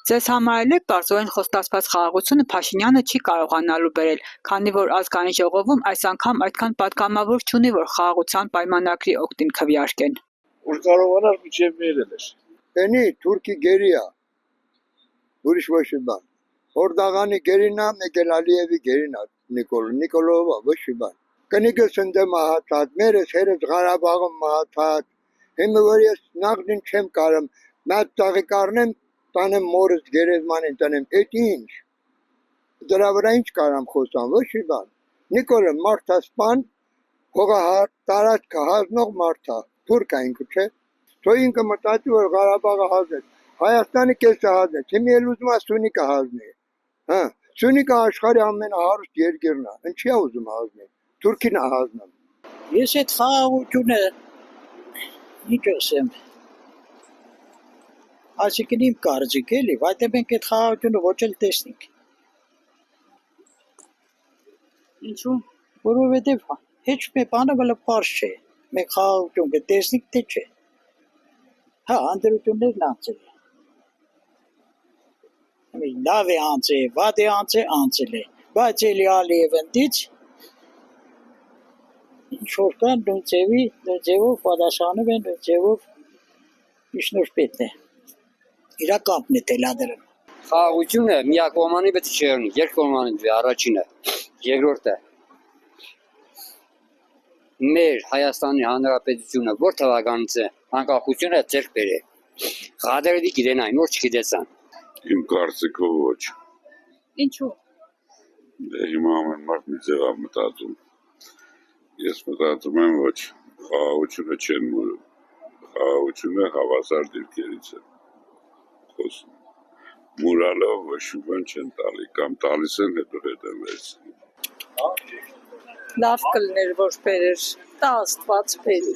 Ձեզ համար էլ պարզորեն խոստացված խաղաղությունը Փաշինյանը չի կարողանալու բերել, քանի որ ազգային ժողովում այս անգամ այդքան պատգամավոր չունի, որ խաղաղության պայմանագրի օգտին քվեարկեն։ Որ կարողանար միջև մերել էր։ Էնի Թուրքի գերիա, ուրիշ ոչ մի բան։ Օրդաղանի գերինա, մեկ էլ Ալիևի գերինա, Նիկոլովա, ոչ մի բան։ Կնիկս ընդ մահացած, մերս հերս Ղարաբաղում մահացած, հիմա որ ես նախնին չեմ կարում, մատ ծաղիկ առնեմ, տանեմ մորս գերեզմանին տանեմ, էդ ինչ։ Դրա վրա ինչ կարամ խոսամ, ոչ մի բան։ Նիկոլը մարդասպան, հողահար, տարածքը հանձնող մարդա, թուրք է ինքը, չէ։ Թո ինքը մտածի, որ Ղարաբաղը հանձնեց, Հայաստանը կեսը հանձնեց, հիմա էլ ուզում է Սյունիքը հանձնել։ Հա, Սյունիքը աշխարհի ամենահարուստ երկիրն է, ինչի է ուզում հանձնել։ Թուրքին է հանձնում։ Ես այդ խաղաղությունը ինչ ասեմ։ Այսինքն իմ կարծիք էլի, բայց մենք այդ խաղաղությունը ոչ էլ տեսնենք։ Ինչու՞։ Որովհետև հեչ մի բանը վլը պարզ չէ։ Մենք խաղաղություն կտեսնենք, թե չէ։ Հա, անդրություններն անցել է։ Լավ է անցել, վատ է անցել է, բայց էլի Ալիևն դից ինչ-որ կան նույն ձևով պատասխանում են, նույն ձևով իշնորհպետն է, իրա կապն է տելադրում։ Խաղաղությունը միակողմանի պետք չէ ունի, երկկողմանի առաջինը, երկրորդը։ Մեր Հայաստանի Հանրապետությունը որ թվականից է անկախությունը ձեռք բերել։ Ղադրի գիտեն այն, որ չգիտեցան։ Իմ կարծիքով ոչ։ Ինչու՞։ Դե հիմա ամեն մարդ մի ձև է մտածում։ Ես մտածում եմ ոչ, խաղաղությունը չեն մուրում, խաղաղությունը հավասար դիրքերից է խոսում, մուրալով ոչ մի բան չեն տալի, կամ տալիս են հետո հետը վերցնում։ Լավ կլներ, որ բերեր, տա Աստված բերի։